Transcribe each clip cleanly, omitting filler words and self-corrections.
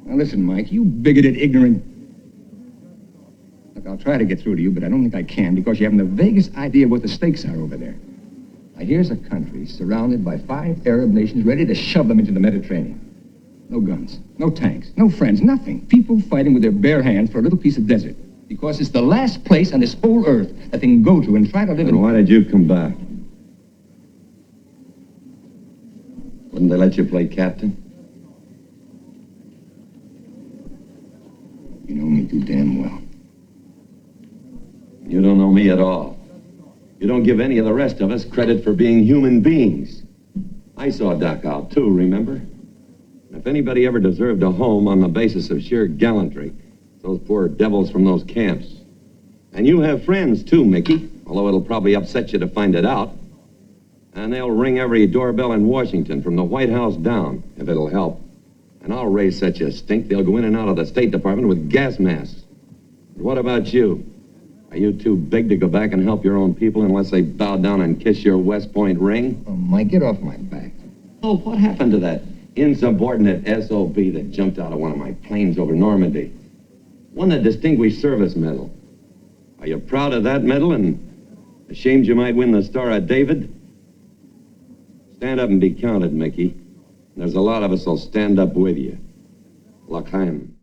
Now listen, Mike, you bigoted, ignorant... Look, I'll try to get through to you, but I don't think I can because you haven't the vaguest idea what the stakes are over there. Now, here's a country surrounded by 5 Arab nations ready to shove them into the Mediterranean. No guns, no tanks, no friends, nothing. People fighting with their bare hands for a little piece of desert. Because it's the last place on this whole earth that they can go to and try to live in. And why did you come back? Wouldn't they let you play captain? You know me too damn well. You don't know me at all. You don't give any of the rest of us credit for being human beings. I saw Dachau too, remember? If anybody ever deserved a home on the basis of sheer gallantry, those poor devils from those camps. And you have friends too, Mickey, although it'll probably upset you to find it out. And they'll ring every doorbell in Washington from the White House down, if it'll help. And I'll raise such a stink they'll go in and out of the State Department with gas masks. But what about you? Are you too big to go back and help your own people unless they bow down and kiss your West Point ring? Oh, Mike, get off my back. Oh, what happened to that insubordinate SOB that jumped out of one of my planes over Normandy? Won the Distinguished Service Medal. Are you proud of that medal and ashamed you might win the Star of David? Stand up and be counted, Mickey. There's a lot of us will stand up with you. L'chaim.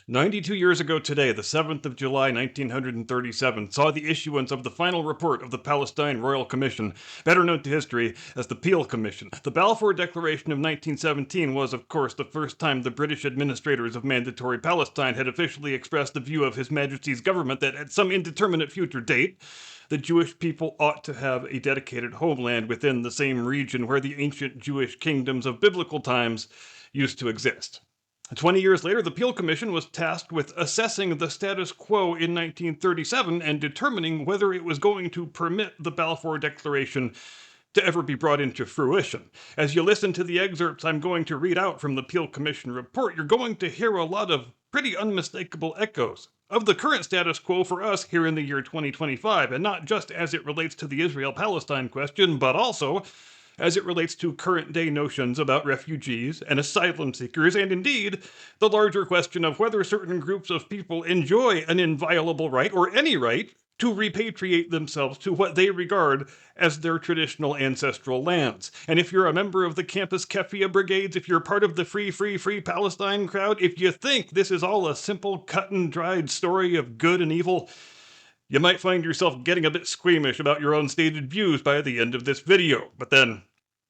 92 years ago today, the 7th of July, 1937, saw the issuance of the final report of the Palestine Royal Commission, better known to history as the Peel Commission. The Balfour Declaration of 1917 was, of course, the first time the British administrators of Mandatory Palestine had officially expressed the view of His Majesty's government that at some indeterminate future date, the Jewish people ought to have a dedicated homeland within the same region where the ancient Jewish kingdoms of biblical times used to exist. 20 years later, the Peel Commission was tasked with assessing the status quo in 1937 and determining whether it was going to permit the Balfour Declaration to ever be brought into fruition. As you listen to the excerpts I'm going to read out from the Peel Commission report, you're going to hear a lot of pretty unmistakable echoes of the current status quo for us here in the year 2025, and not just as it relates to the Israel-Palestine question, but also as it relates to current-day notions about refugees and asylum seekers, and indeed, the larger question of whether certain groups of people enjoy an inviolable right, or any right, to repatriate themselves to what they regard as their traditional ancestral lands. And if you're a member of the Campus Keffia Brigades, if you're part of the Free Palestine crowd, if you think this is all a simple, cut-and-dried story of good and evil, you might find yourself getting a bit squeamish about your own stated views by the end of this video. But then,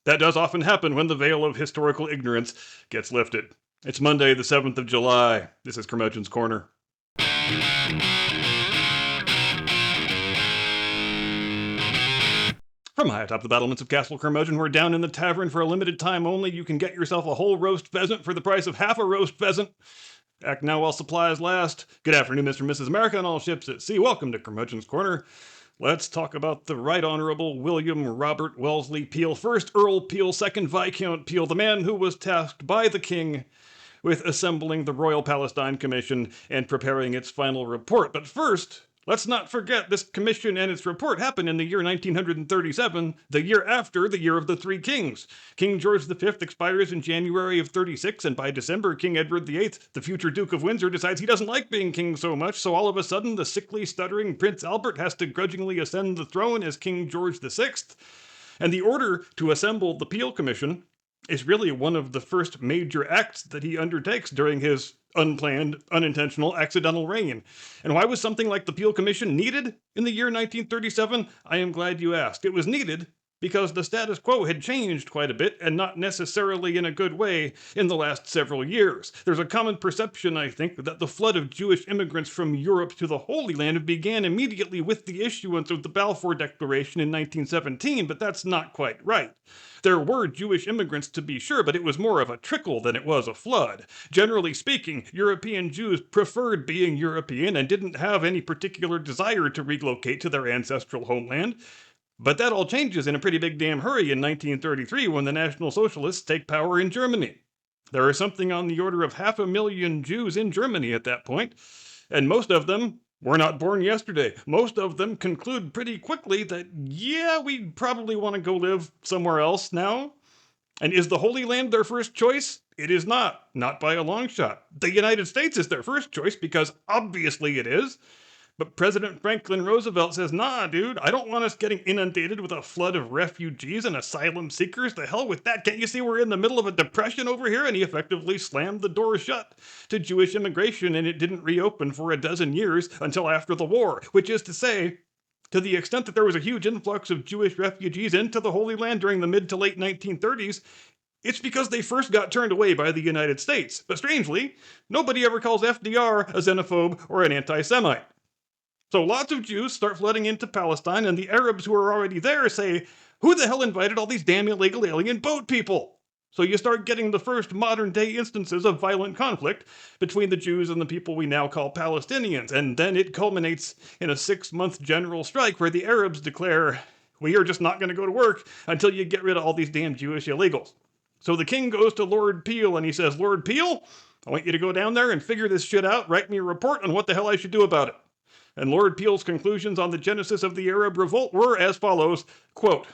that does often happen when the veil of historical ignorance gets lifted. It's Monday, the 7th of July. This is Curmudgeon's Corner. From high atop the battlements of Castle Curmudgeon, we're down in the tavern for a limited time only. You can get yourself a whole roast pheasant for the price of half a roast pheasant. Act now while supplies last. Good afternoon, Mr. and Mrs. America and all ships at sea. Welcome to Curmudgeon's Corner. Let's talk about the Right Honorable William Robert Wellesley Peel, 1st Earl Peel, 2nd Viscount Peel, the man who was tasked by the King with assembling the Royal Palestine Commission and preparing its final report. But first, let's not forget this commission and its report happened in the year 1937, the year after the Year of the Three Kings. King George V expires in January of 36, and by December, King Edward VIII, the future Duke of Windsor, decides he doesn't like being king so much, so all of a sudden the sickly, stuttering Prince Albert has to grudgingly ascend the throne as King George VI. And the order to assemble the Peel Commission is really one of the first major acts that he undertakes during his unplanned, unintentional, accidental reign. And why was something like the Peel Commission needed in the year 1937? I am glad you asked. It was needed because the status quo had changed quite a bit, and not necessarily in a good way, in the last several years. There's a common perception, I think, that the flood of Jewish immigrants from Europe to the Holy Land began immediately with the issuance of the Balfour Declaration in 1917, but that's not quite right. There were Jewish immigrants, to be sure, but it was more of a trickle than it was a flood. Generally speaking, European Jews preferred being European and didn't have any particular desire to relocate to their ancestral homeland. But that all changes in a pretty big damn hurry in 1933 when the National Socialists take power in Germany. There are something on the order of 500,000 Jews in Germany at that point, and most of them were not born yesterday. Most of them conclude pretty quickly that, yeah, we probably want to go live somewhere else now. And is the Holy Land their first choice? It is not. Not by a long shot. The United States is their first choice because obviously it is. But President Franklin Roosevelt says, nah, dude, I don't want us getting inundated with a flood of refugees and asylum seekers. The hell with that. Can't you see we're in the middle of a depression over here? And he effectively slammed the door shut to Jewish immigration, and it didn't reopen for a dozen years until after the war, which is to say, to the extent that there was a huge influx of Jewish refugees into the Holy Land during the mid to late 1930s, it's because they first got turned away by the United States. But strangely, nobody ever calls FDR a xenophobe or an anti-Semite. So lots of Jews start flooding into Palestine, and the Arabs who are already there say, who the hell invited all these damn illegal alien boat people? So you start getting the first modern-day instances of violent conflict between the Jews and the people we now call Palestinians, and then it culminates in a 6-month general strike where the Arabs declare, we are just not going to go to work until you get rid of all these damn Jewish illegals. So the king goes to Lord Peel and he says, Lord Peel, I want you to go down there and figure this shit out, write me a report on what the hell I should do about it. And Lord Peel's conclusions on the genesis of the Arab revolt were as follows, quote,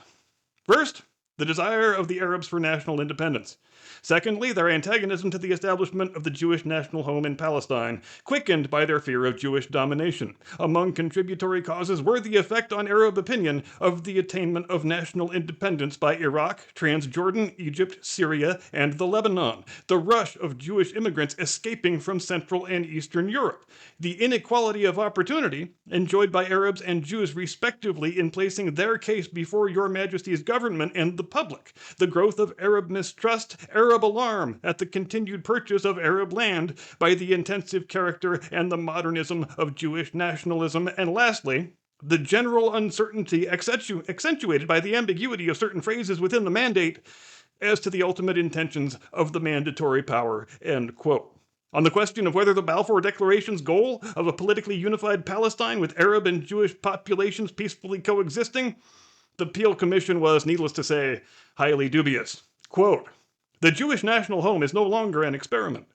first, the desire of the Arabs for national independence. Secondly, their antagonism to the establishment of the Jewish national home in Palestine, quickened by their fear of Jewish domination. Among contributory causes were the effect on Arab opinion of the attainment of national independence by Iraq, Transjordan, Egypt, Syria, and the Lebanon, the rush of Jewish immigrants escaping from Central and Eastern Europe, the inequality of opportunity enjoyed by Arabs and Jews respectively in placing their case before your Majesty's government and the public, the growth of Arab mistrust, Arab alarm at the continued purchase of Arab land by the intensive character and the modernism of Jewish nationalism, and lastly, the general uncertainty accentuated by the ambiguity of certain phrases within the mandate as to the ultimate intentions of the mandatory power, end quote. On the question of whether the Balfour Declaration's goal of a politically unified Palestine with Arab and Jewish populations peacefully coexisting, the Peel Commission was, needless to say, highly dubious. Quote, the Jewish national home is no longer an experiment.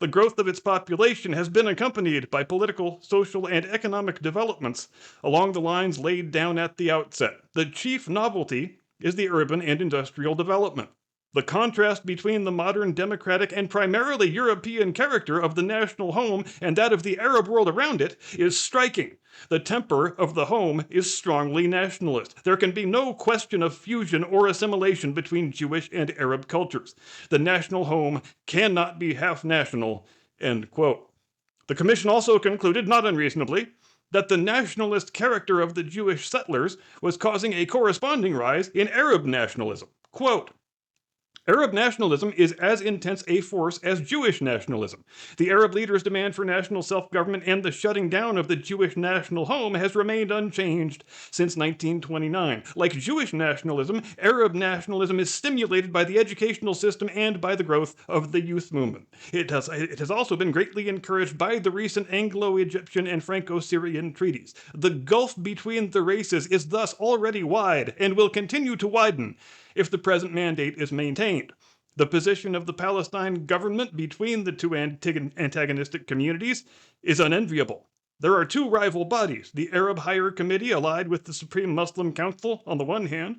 The growth of its population has been accompanied by political, social, and economic developments along the lines laid down at the outset. The chief novelty is the urban and industrial development. The contrast between the modern democratic and primarily European character of the national home and that of the Arab world around it is striking. The temper of the home is strongly nationalist. There can be no question of fusion or assimilation between Jewish and Arab cultures. The national home cannot be half national, end quote. The commission also concluded, not unreasonably, that the nationalist character of the Jewish settlers was causing a corresponding rise in Arab nationalism. Quote, Arab nationalism is as intense a force as Jewish nationalism. The Arab leaders' demand for national self-government and the shutting down of the Jewish national home has remained unchanged since 1929. Like Jewish nationalism, Arab nationalism is stimulated by the educational system and by the growth of the youth movement. It has also been greatly encouraged by the recent Anglo-Egyptian and Franco-Syrian treaties. The gulf between the races is thus already wide and will continue to widen if the present mandate is maintained. The position of the Palestine government between the two antagonistic communities is unenviable. There are two rival bodies, the Arab Higher Committee allied with the Supreme Muslim Council on the one hand,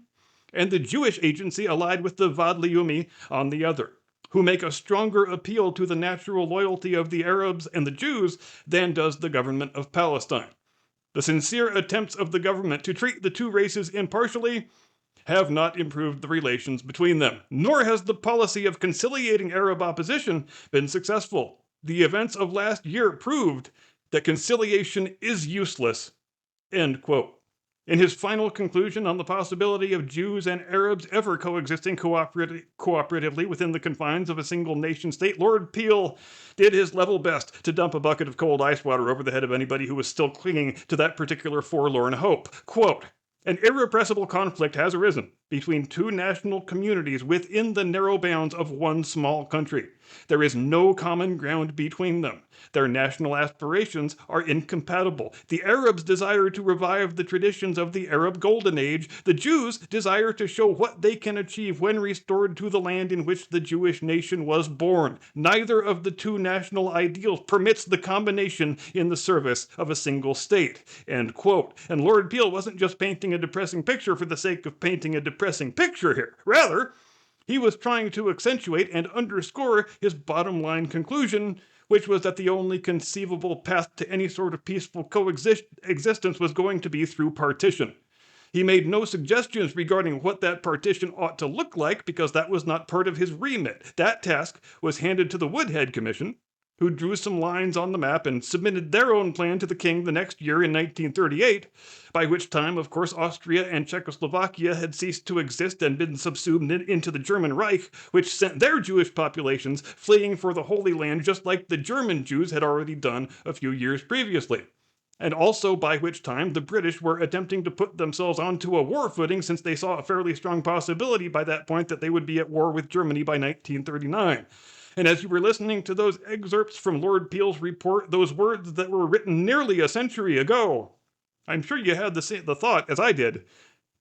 and the Jewish Agency allied with the Vad Leumi on the other, who make a stronger appeal to the natural loyalty of the Arabs and the Jews than does the government of Palestine. The sincere attempts of the government to treat the two races impartially have not improved the relations between them, nor has the policy of conciliating Arab opposition been successful. The events of last year proved that conciliation is useless, end quote. In his final conclusion on the possibility of Jews and Arabs ever coexisting cooperatively within the confines of a single nation state, Lord Peel did his level best to dump a bucket of cold ice water over the head of anybody who was still clinging to that particular forlorn hope. Quote, an irrepressible conflict has arisen between two national communities within the narrow bounds of one small country. There is no common ground between them. Their national aspirations are incompatible. The Arabs desire to revive the traditions of the Arab Golden Age. The Jews desire to show what they can achieve when restored to the land in which the Jewish nation was born. Neither of the two national ideals permits the combination in the service of a single state, end quote. And Lord Peel wasn't just painting a depressing picture for the sake of painting a depressing picture here. Rather, He was trying to accentuate and underscore his bottom line conclusion, which was that the only conceivable path to any sort of peaceful coexistence was going to be through partition. He made no suggestions regarding what that partition ought to look like because that was not part of his remit. That task was handed to the Woodhead Commission, who drew some lines on the map and submitted their own plan to the king the next year in 1938, by which time, of course, Austria and Czechoslovakia had ceased to exist and been subsumed into the German Reich, which sent their Jewish populations fleeing for the Holy Land just like the German Jews had already done a few years previously. And also by which time the British were attempting to put themselves onto a war footing since they saw a fairly strong possibility by that point that they would be at war with Germany by 1939. And as you were listening to those excerpts from Lord Peel's report, those words that were written nearly a century ago, I'm sure you had the thought, as I did,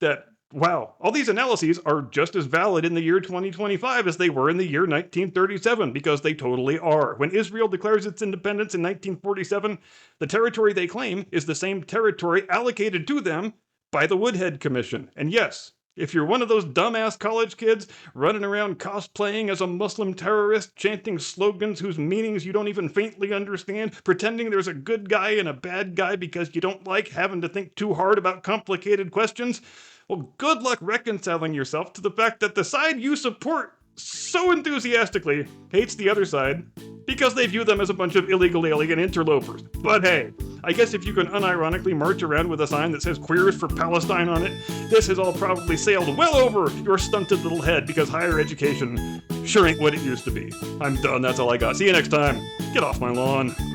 that, wow, all these analyses are just as valid in the year 2025 as they were in the year 1937, because they totally are. When Israel declares its independence in 1947, the territory they claim is the same territory allocated to them by the Woodhead Commission. And yes, if you're one of those dumbass college kids running around cosplaying as a Muslim terrorist, chanting slogans whose meanings you don't even faintly understand, pretending there's a good guy and a bad guy because you don't like having to think too hard about complicated questions, well, good luck reconciling yourself to the fact that the side you support so enthusiastically hates the other side because they view them as a bunch of illegal alien interlopers. But hey, I guess if you can unironically march around with a sign that says Queers for Palestine on it, this has all probably sailed well over your stunted little head because higher education sure ain't what it used to be. I'm done, that's all I got. See you next time. Get off my lawn.